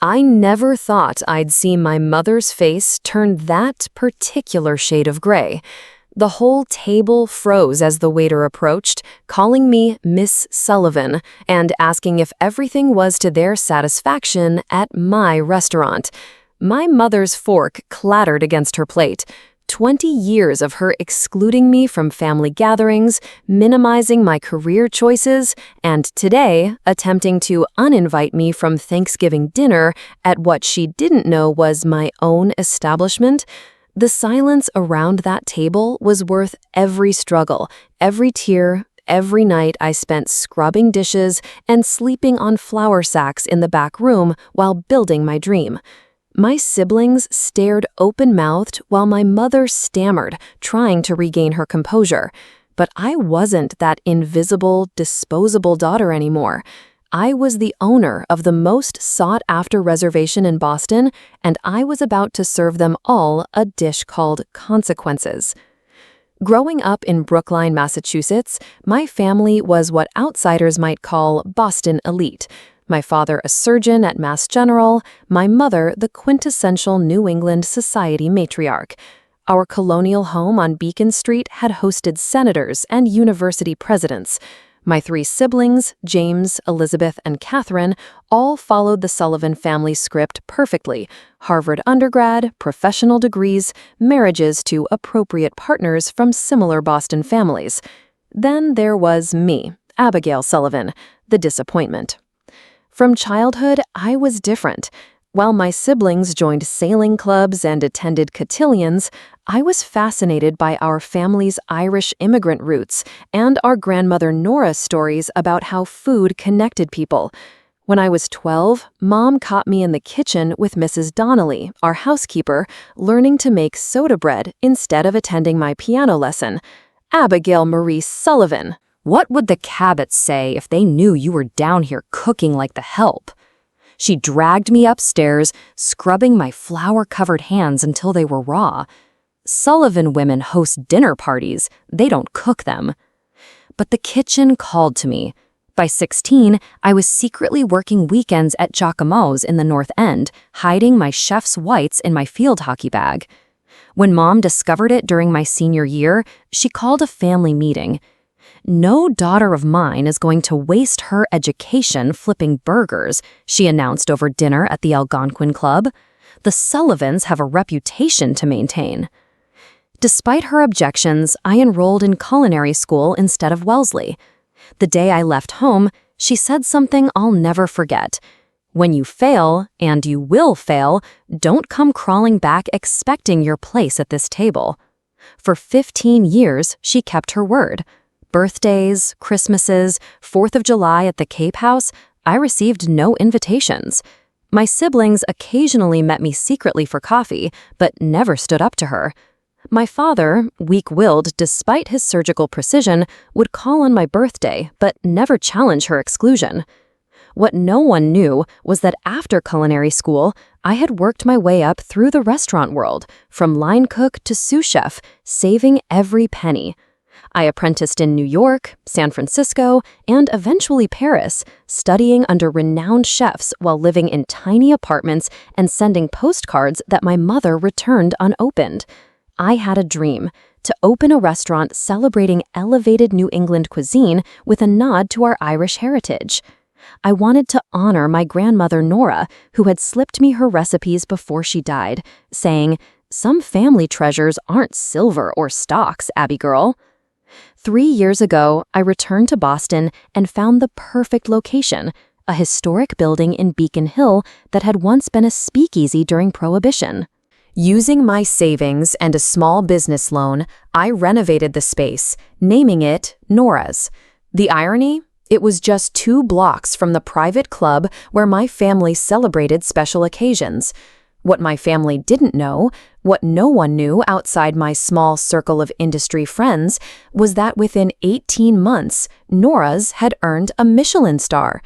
I never thought I'd see my mother's face turn that particular shade of gray. The whole table froze as the waiter approached, calling me Miss Sullivan and asking if everything was to their satisfaction at my restaurant. My mother's fork clattered against her plate. 20 years of her excluding me from family gatherings, minimizing my career choices, and today attempting to uninvite me from Thanksgiving dinner at what she didn't know was my own establishment. The silence around that table was worth every struggle, every tear, every night I spent scrubbing dishes and sleeping on flour sacks in the back room while building my dream. My siblings stared open-mouthed while my mother stammered, trying to regain her composure. But I wasn't that invisible, disposable daughter anymore. I was the owner of the most sought-after reservation in Boston, and I was about to serve them all a dish called consequences. Growing up in Brookline, Massachusetts, my family was what outsiders might call Boston elite. My father a surgeon at Mass General, my mother the quintessential New England society matriarch. Our colonial home on Beacon Street had hosted senators and university presidents. My three siblings, James, Elizabeth, and Catherine, all followed the Sullivan family script perfectly. Harvard undergrad, professional degrees, marriages to appropriate partners from similar Boston families. Then there was me, Abigail Sullivan, the disappointment. From childhood, I was different. While my siblings joined sailing clubs and attended cotillions, I was fascinated by our family's Irish immigrant roots and our grandmother Nora's stories about how food connected people. When I was 12, Mom caught me in the kitchen with Mrs. Donnelly, our housekeeper, learning to make soda bread instead of attending my piano lesson. Abigail Marie Sullivan. What would the Cabots say if they knew you were down here cooking like the help? She dragged me upstairs, scrubbing my flour-covered hands until they were raw. Sullivan women host dinner parties. They don't cook them. But the kitchen called to me. By 16, I was secretly working weekends at Giacomo's in the North End, hiding my chef's whites in my field hockey bag. When Mom discovered it during my senior year, she called a family meeting. No daughter of mine is going to waste her education flipping burgers, she announced over dinner at the Algonquin Club. The Sullivans have a reputation to maintain. Despite her objections, I enrolled in culinary school instead of Wellesley. The day I left home, she said something I'll never forget. When you fail, and you will fail, don't come crawling back expecting your place at this table. For 15 years, she kept her word. Birthdays, Christmases, 4th of July at the Cape House, I received no invitations. My siblings occasionally met me secretly for coffee, but never stood up to her. My father, weak-willed despite his surgical precision, would call on my birthday, but never challenge her exclusion. What no one knew was that after culinary school, I had worked my way up through the restaurant world, from line cook to sous chef, saving every penny. I apprenticed in New York, San Francisco, and eventually Paris, studying under renowned chefs while living in tiny apartments and sending postcards that my mother returned unopened. I had a dream, to open a restaurant celebrating elevated New England cuisine with a nod to our Irish heritage. I wanted to honor my grandmother Nora, who had slipped me her recipes before she died, saying, "Some family treasures aren't silver or stocks, Abby girl." 3 years ago, I returned to Boston and found the perfect location, a historic building in Beacon Hill that had once been a speakeasy during Prohibition. Using my savings and a small business loan, I renovated the space, naming it Nora's. The irony? It was just 2 blocks from the private club where my family celebrated special occasions. What my family didn't know, what no one knew outside my small circle of industry friends, was that within 18 months, Nora's had earned a Michelin star.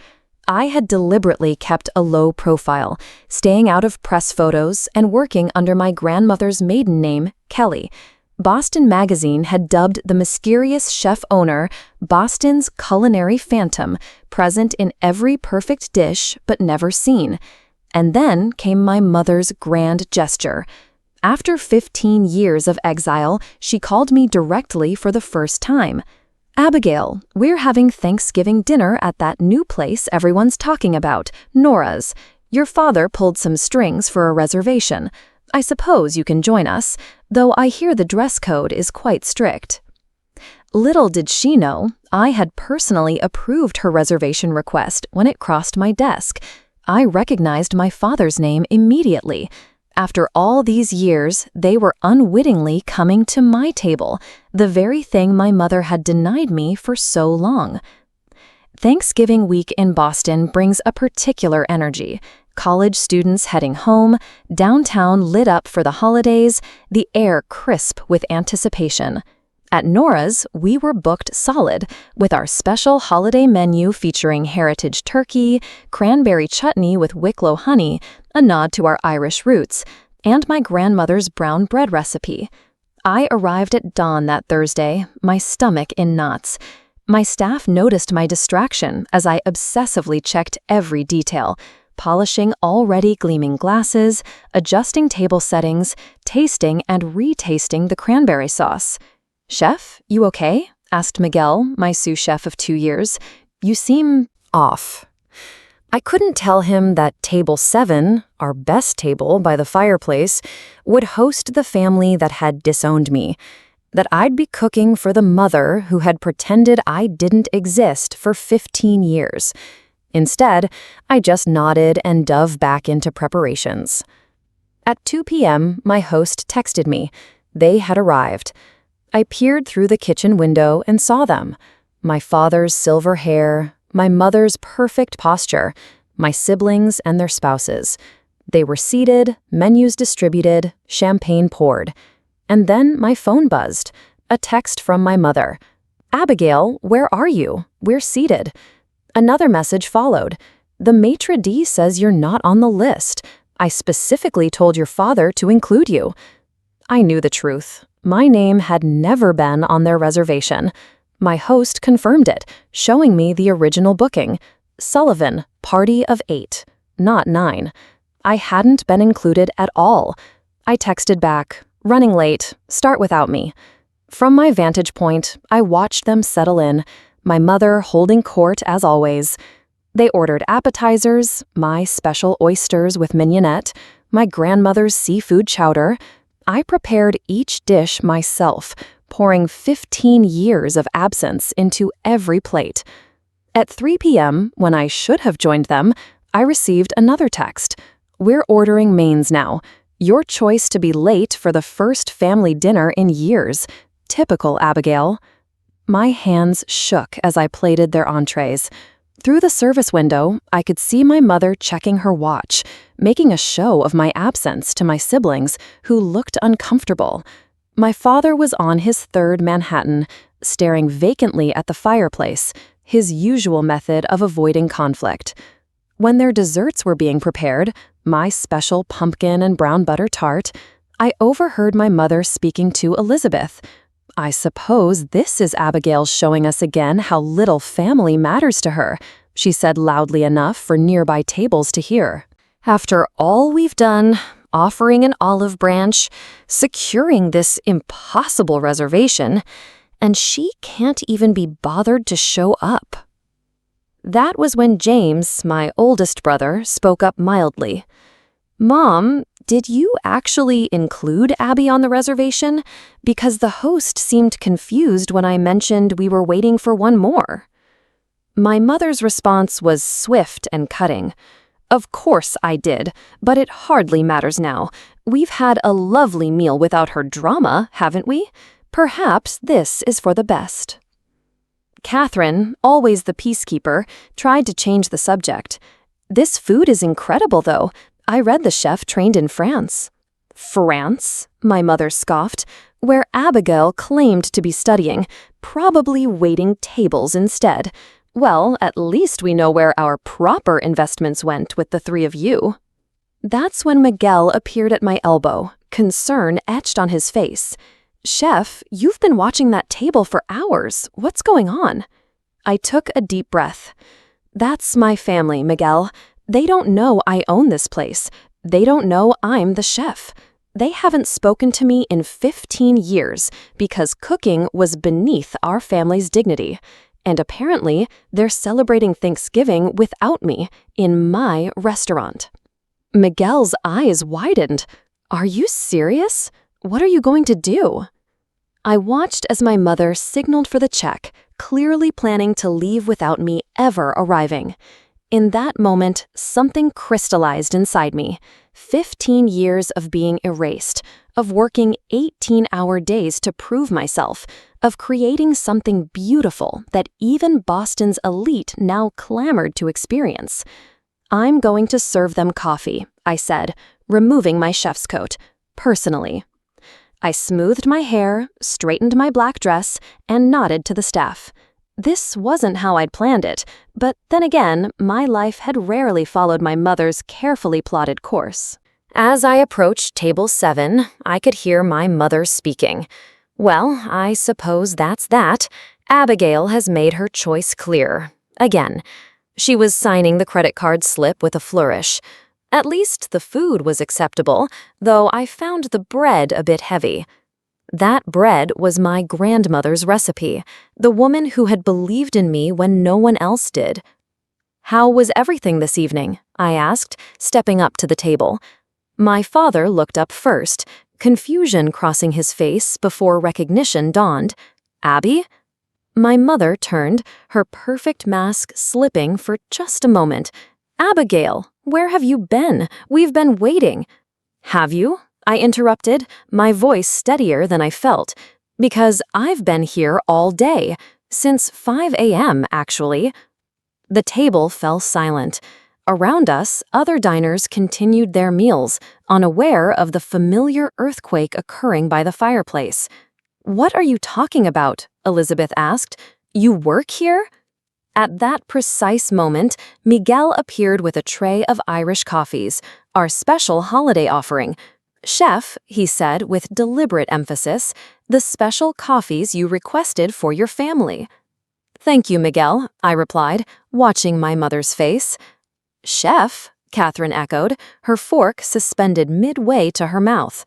I had deliberately kept a low profile, staying out of press photos and working under my grandmother's maiden name, Kelly. Boston Magazine had dubbed the mysterious chef owner Boston's culinary phantom, present in every perfect dish but never seen. And then came my mother's grand gesture. After 15 years of exile, she called me directly for the first time. "Abigail, we're having Thanksgiving dinner at that new place everyone's talking about, Nora's. Your father pulled some strings for a reservation. I suppose you can join us, though I hear the dress code is quite strict." Little did she know, I had personally approved her reservation request when it crossed my desk. I recognized my father's name immediately. After all these years, they were unwittingly coming to my table, the very thing my mother had denied me for so long. Thanksgiving week in Boston brings a particular energy. College students heading home, downtown lit up for the holidays, the air crisp with anticipation. At Nora's, we were booked solid, with our special holiday menu featuring heritage turkey, cranberry chutney with Wicklow honey, a nod to our Irish roots, and my grandmother's brown bread recipe. I arrived at dawn that Thursday, my stomach in knots. My staff noticed my distraction as I obsessively checked every detail, polishing already gleaming glasses, adjusting table settings, tasting and retasting the cranberry sauce. "Chef, you okay?" asked Miguel, my sous chef of 2 years. "You seem off." I couldn't tell him that Table 7, our best table by the fireplace, would host the family that had disowned me, that I'd be cooking for the mother who had pretended I didn't exist for 15 years. Instead, I just nodded and dove back into preparations. At 2 p.m., my host texted me. They had arrived. I peered through the kitchen window and saw them. My father's silver hair, my mother's perfect posture, my siblings and their spouses. They were seated, menus distributed, champagne poured. And then my phone buzzed. A text from my mother. "Abigail, where are you? We're seated." Another message followed. "The maitre d' says you're not on the list. I specifically told your father to include you." I knew the truth. My name had never been on their reservation. My host confirmed it, showing me the original booking. Sullivan, party of 8, not 9. I hadn't been included at all. I texted back, "Running late, start without me." From my vantage point, I watched them settle in, my mother holding court as always. They ordered appetizers, my special oysters with mignonette, my grandmother's seafood chowder. I prepared each dish myself, pouring 15 years of absence into every plate. At 3 p.m., when I should have joined them, I received another text. "We're ordering mains now. Your choice to be late for the first family dinner in years. Typical, Abigail." My hands shook as I plated their entrees. Through the service window, I could see my mother checking her watch, making a show of my absence to my siblings, who looked uncomfortable. My father was on his third Manhattan, staring vacantly at the fireplace, his usual method of avoiding conflict. When their desserts were being prepared, my special pumpkin and brown butter tart, I overheard my mother speaking to Elizabeth. "I suppose this is Abigail showing us again how little family matters to her," she said loudly enough for nearby tables to hear. "After all we've done, offering an olive branch, securing this impossible reservation, and she can't even be bothered to show up." That was when James, my oldest brother, spoke up mildly. "Mom, did you actually include Abby on the reservation? Because the host seemed confused when I mentioned we were waiting for one more." My mother's response was swift and cutting. "Of course I did, but it hardly matters now. We've had a lovely meal without her drama, haven't we? Perhaps this is for the best." Catherine, always the peacekeeper, tried to change the subject. "This food is incredible, though. I read the chef trained in France." "France?" my mother scoffed, "where Abigail claimed to be studying, probably waiting tables instead. Well, at least we know where our proper investments went with the 3 of you." That's when Miguel appeared at my elbow, concern etched on his face. "Chef, you've been watching that table for hours. What's going on?" I took a deep breath. "That's my family, Miguel. They don't know I own this place. They don't know I'm the chef. They haven't spoken to me in 15 years because cooking was beneath our family's dignity. And apparently, they're celebrating Thanksgiving without me in my restaurant. Miguel's eyes widened. Are you serious? What are you going to do? I watched as my mother signaled for the check, clearly planning to leave without me ever arriving. In that moment, something crystallized inside me. 15 years of being erased, of working 18-hour days to prove myself, of creating something beautiful that even Boston's elite now clamored to experience. I'm going to serve them coffee, I said, removing my chef's coat, personally. I smoothed my hair, straightened my black dress, and nodded to the staff. This wasn't how I'd planned it, but then again, my life had rarely followed my mother's carefully plotted course. As I approached table 7, I could hear my mother speaking. Well, I suppose that's that. Abigail has made her choice clear. Again. She was signing the credit card slip with a flourish. At least the food was acceptable, though I found the bread a bit heavy. That bread was my grandmother's recipe, the woman who had believed in me when no one else did. "How was everything this evening?" I asked, stepping up to the table. My father looked up first, confusion crossing his face before recognition dawned. "Abby?" My mother turned, her perfect mask slipping for just a moment. "Abigail, where have you been? We've been waiting." "Have you?" I interrupted, my voice steadier than I felt. "Because I've been here all day. Since 5 a.m., actually." The table fell silent. Around us, other diners continued their meals, unaware of the familiar earthquake occurring by the fireplace. "What are you talking about?" Elizabeth asked. "You work here?" At that precise moment, Miguel appeared with a tray of Irish coffees, our special holiday offering. "Chef," he said with deliberate emphasis, "the special coffees you requested for your family." "Thank you, Miguel," I replied, watching my mother's face. "Chef?" Catherine echoed, her fork suspended midway to her mouth.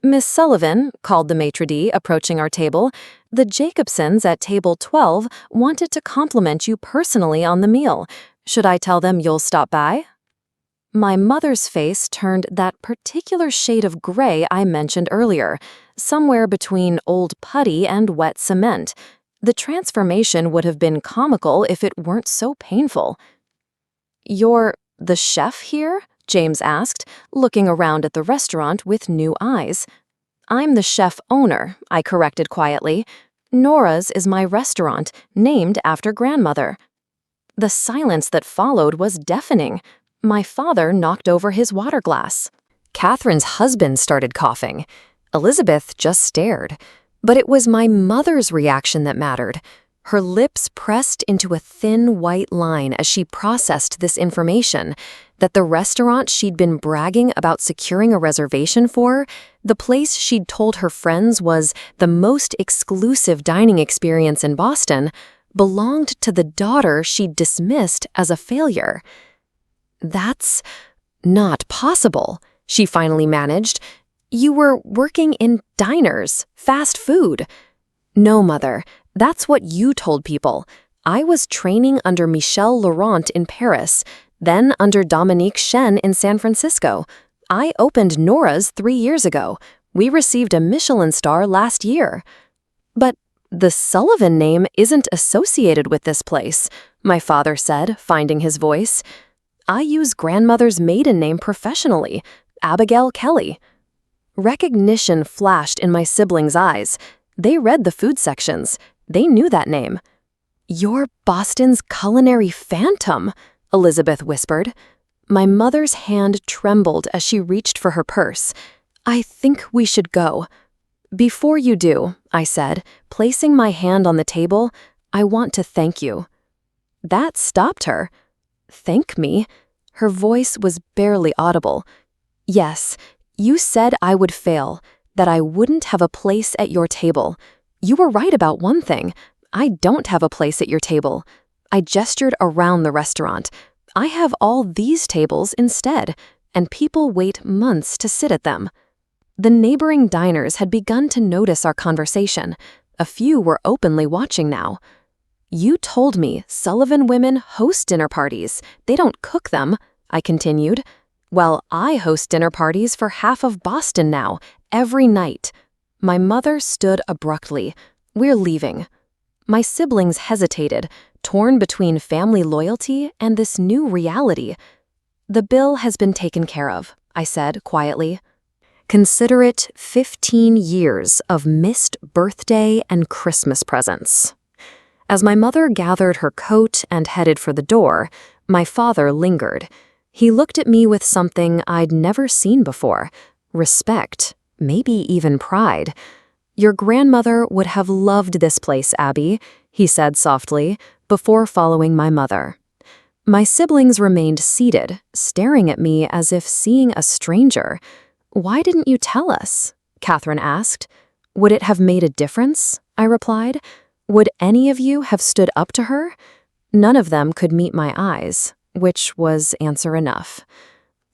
"Miss Sullivan," called the maitre d', approaching our table, "the Jacobsons at table 12 wanted to compliment you personally on the meal. Should I tell them you'll stop by?" My mother's face turned that particular shade of gray I mentioned earlier, somewhere between old putty and wet cement. The transformation would have been comical if it weren't so painful. "You're the chef here?" James asked, looking around at the restaurant with new eyes. "I'm the chef owner," I corrected quietly. "Nora's is my restaurant, named after grandmother." The silence that followed was deafening. My father knocked over his water glass. Catherine's husband started coughing. Elizabeth just stared. But it was my mother's reaction that mattered. Her lips pressed into a thin white line as she processed this information, that the restaurant she'd been bragging about securing a reservation for, the place she'd told her friends was the most exclusive dining experience in Boston, belonged to the daughter she'd dismissed as a failure. "That's not possible," she finally managed. "You were working in diners, fast food." "No, Mother. That's what you told people. I was training under Michel Laurent in Paris, then under Dominique Chen in San Francisco. I opened Nora's 3 years ago. We received a Michelin star last year." "But the Sullivan name isn't associated with this place," my father said, finding his voice. "I use grandmother's maiden name professionally, Abigail Kelly." Recognition flashed in my siblings' eyes. They read the food sections. They knew that name. "You're Boston's culinary phantom," Elizabeth whispered. My mother's hand trembled as she reached for her purse. "I think we should go." "Before you do," I said, placing my hand on the table, "I want to thank you." That stopped her. "Thank me?" Her voice was barely audible. "Yes, you said I would fail, that I wouldn't have a place at your table. You were right about one thing. I don't have a place at your table." I gestured around the restaurant. I have all these tables instead, and people wait months to sit at them. The neighboring diners had begun to notice our conversation. A few were openly watching now. You told me Sullivan women host dinner parties. They don't cook them, I continued. Well, I host dinner parties for half of Boston now, every night. My mother stood abruptly. We're leaving. My siblings hesitated, torn between family loyalty and this new reality. The bill has been taken care of, I said quietly. Consider it 15 years of missed birthday and Christmas presents. As my mother gathered her coat and headed for the door, my father lingered. He looked at me with something I'd never seen before, respect, maybe even pride. Your grandmother would have loved this place, Abby, he said softly, before following my mother. My siblings remained seated, staring at me as if seeing a stranger. Why didn't you tell us? Catherine asked. Would it have made a difference? I replied. Would any of you have stood up to her? None of them could meet my eyes, which was answer enough.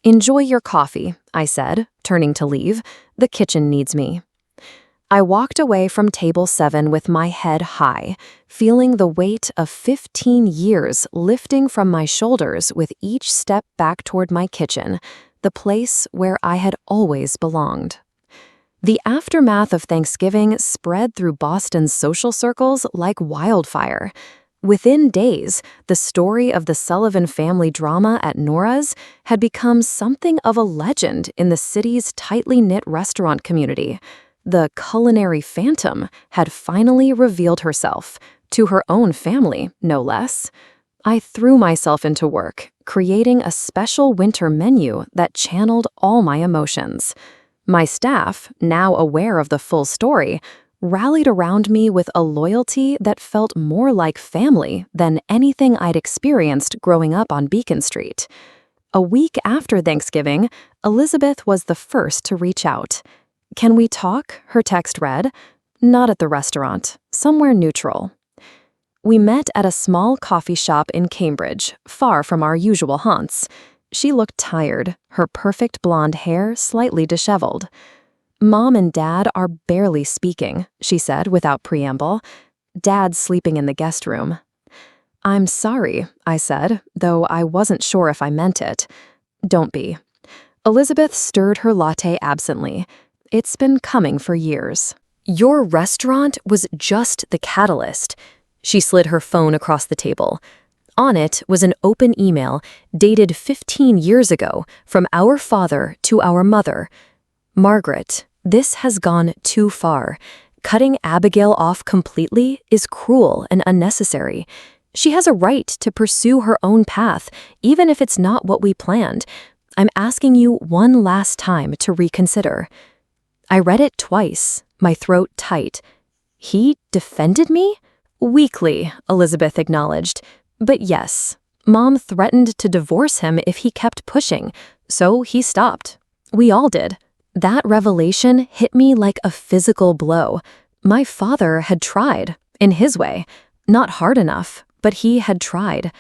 Enjoy your coffee, I said, turning to leave. The kitchen needs me. I walked away from table 7 with my head high, feeling the weight of 15 years lifting from my shoulders with each step back toward my kitchen, the place where I had always belonged. The aftermath of Thanksgiving spread through Boston's social circles like wildfire. Within days, the story of the Sullivan family drama at Nora's had become something of a legend in the city's tightly knit restaurant community. The culinary phantom had finally revealed herself, to her own family, no less. I threw myself into work, creating a special winter menu that channeled all my emotions. My staff, now aware of the full story, rallied around me with a loyalty that felt more like family than anything I'd experienced growing up on Beacon Street. A week after Thanksgiving, Elizabeth was the first to reach out. Can we talk? Her text read. Not at the restaurant, somewhere neutral. We met at a small coffee shop in Cambridge, far from our usual haunts. She looked tired, her perfect blonde hair slightly disheveled. Mom and Dad are barely speaking, she said without preamble. Dad's sleeping in the guest room. I'm sorry, I said, though I wasn't sure if I meant it. Don't be. Elizabeth stirred her latte absently. It's been coming for years. Your restaurant was just the catalyst. She slid her phone across the table. On it was an open email dated 15 years ago from our father to our mother. Margaret, this has gone too far. Cutting Abigail off completely is cruel and unnecessary. She has a right to pursue her own path, even if it's not what we planned. I'm asking you one last time to reconsider. I read it twice, my throat tight. He defended me? Weakly, Elizabeth acknowledged. But yes, Mom threatened to divorce him if he kept pushing, so he stopped. We all did. That revelation hit me like a physical blow. My father had tried, in his way. Not hard enough, but he had tried.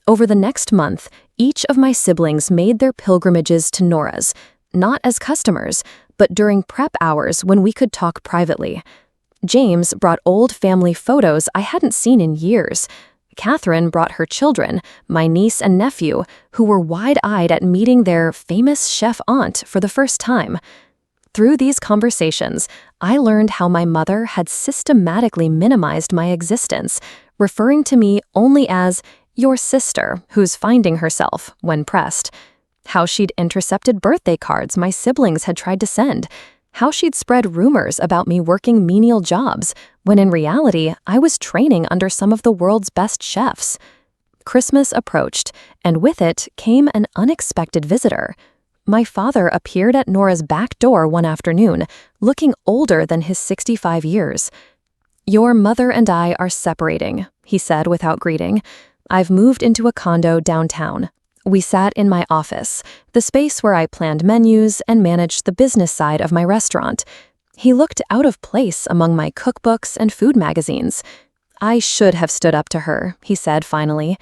Over the next month, each of my siblings made their pilgrimages to Nora's, not as customers, but during prep hours when we could talk privately. James brought old family photos I hadn't seen in years. Catherine brought her children, my niece and nephew, who were wide-eyed at meeting their famous chef aunt for the first time. Through these conversations, I learned how my mother had systematically minimized my existence, referring to me only as your sister who's finding herself when pressed. How she'd intercepted birthday cards my siblings had tried to send. How she'd spread rumors about me working menial jobs, when in reality, I was training under some of the world's best chefs. Christmas approached, and with it came an unexpected visitor. My father appeared at Nora's back door one afternoon, looking older than his 65 years. Your mother and I are separating, he said without greeting. I've moved into a condo downtown. We sat in my office, the space where I planned menus and managed the business side of my restaurant. He looked out of place among my cookbooks and food magazines. I should have stood up to her, he said finally.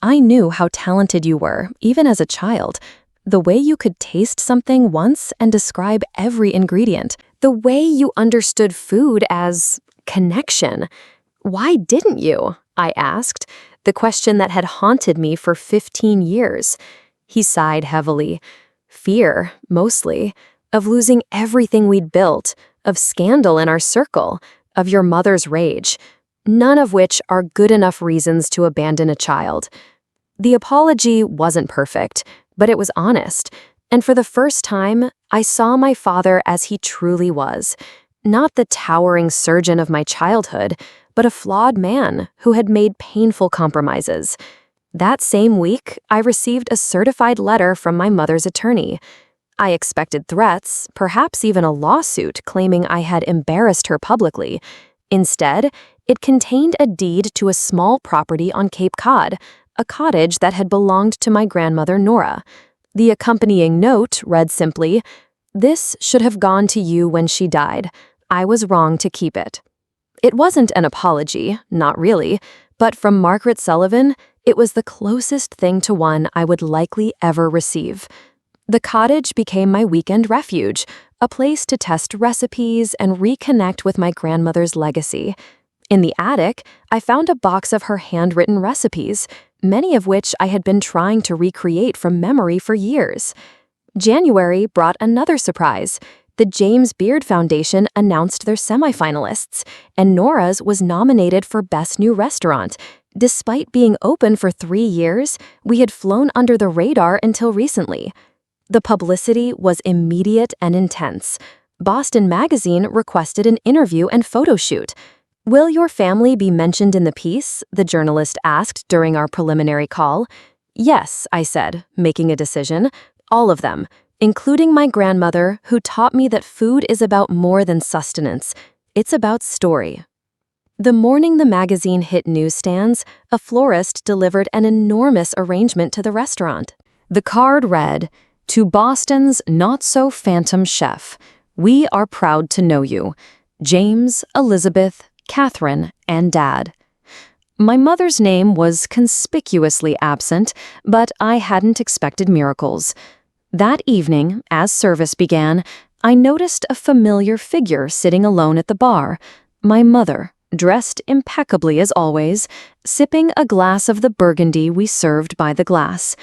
I knew how talented you were, even as a child. The way you could taste something once and describe every ingredient. The way you understood food as connection. Why didn't you? I asked, the question that had haunted me for 15 years. He sighed heavily. Fear, mostly, of losing everything we'd built, of scandal in our circle, of your mother's rage, none of which are good enough reasons to abandon a child. The apology wasn't perfect, but it was honest, and for the first time, I saw my father as he truly was, not the towering surgeon of my childhood, but a flawed man who had made painful compromises. That same week, I received a certified letter from my mother's attorney. I expected threats, perhaps even a lawsuit claiming I had embarrassed her publicly. Instead, it contained a deed to a small property on Cape Cod, a cottage that had belonged to my grandmother Nora. The accompanying note read simply, "This should have gone to you when she died. I was wrong to keep it." It wasn't an apology, not really, but from Margaret Sullivan, it was the closest thing to one I would likely ever receive. The cottage became my weekend refuge, a place to test recipes and reconnect with my grandmother's legacy. In the attic, I found a box of her handwritten recipes, many of which I had been trying to recreate from memory for years. January brought another surprise. The James Beard Foundation announced their semifinalists, and Nora's was nominated for Best New Restaurant. Despite being open for 3 years, we had flown under the radar until recently. The publicity was immediate and intense. Boston Magazine requested an interview and photo shoot. "Will your family be mentioned in the piece?" the journalist asked during our preliminary call. "Yes," I said, making a decision. "All of them, including my grandmother, who taught me that food is about more than sustenance. It's about story." The morning the magazine hit newsstands, a florist delivered an enormous arrangement to the restaurant. The card read, "To Boston's not-so-phantom chef, we are proud to know you. James, Elizabeth, Catherine, and Dad." My mother's name was conspicuously absent, but I hadn't expected miracles. That evening, as service began, I noticed a familiar figure sitting alone at the bar. My mother, dressed impeccably as always, sipping a glass of the burgundy we served by the glass.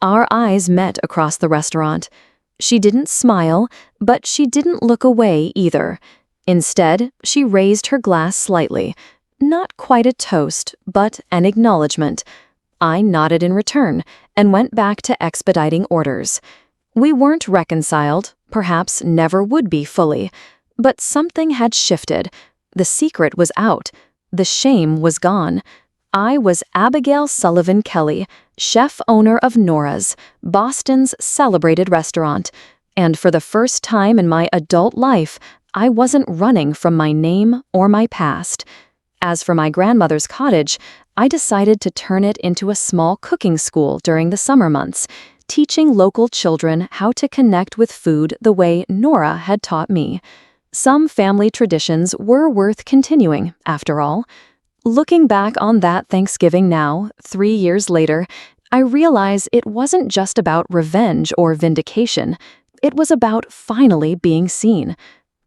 Our eyes met across the restaurant. She didn't smile, but she didn't look away either. Instead, she raised her glass slightly. Not quite a toast, but an acknowledgement. I nodded in return and went back to expediting orders. We weren't reconciled, perhaps never would be fully, but something had shifted. The secret was out. The shame was gone. I was Abigail Sullivan Kelly, chef-owner of Nora's, Boston's celebrated restaurant. And for the first time in my adult life, I wasn't running from my name or my past. As for my grandmother's cottage, I decided to turn it into a small cooking school during the summer months, teaching local children how to connect with food the way Nora had taught me. Some family traditions were worth continuing, after all. Looking back on that Thanksgiving now, 3 years later, I realize it wasn't just about revenge or vindication. It was about finally being seen.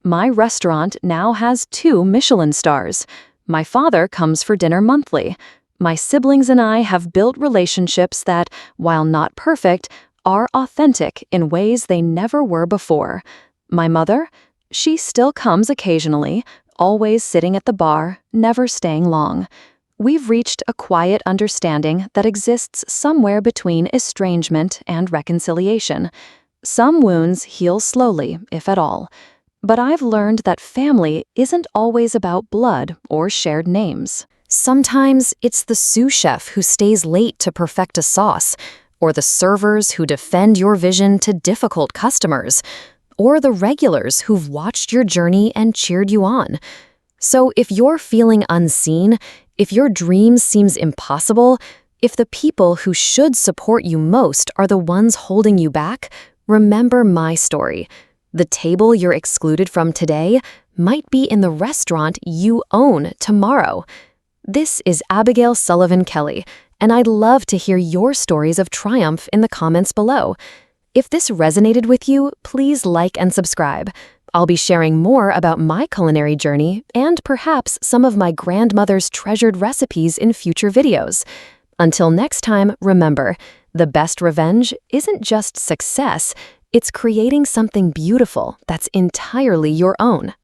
My restaurant now has 2 Michelin stars. My father comes for dinner monthly. My siblings and I have built relationships that, while not perfect, are authentic in ways they never were before. My mother? She still comes occasionally, always sitting at the bar, never staying long. We've reached a quiet understanding that exists somewhere between estrangement and reconciliation. Some wounds heal slowly, if at all. But I've learned that family isn't always about blood or shared names. Sometimes it's the sous chef who stays late to perfect a sauce, or the servers who defend your vision to difficult customers, or the regulars who've watched your journey and cheered you on. So if you're feeling unseen, if your dreams seems impossible, if the people who should support you most are the ones holding you back, remember my story. The table you're excluded from today might be in the restaurant you own tomorrow. This is Abigail Sullivan Kelly, and I'd love to hear your stories of triumph in the comments below. If this resonated with you, please like and subscribe. I'll be sharing more about my culinary journey and perhaps some of my grandmother's treasured recipes in future videos. Until next time, remember, the best revenge isn't just success, it's creating something beautiful that's entirely your own.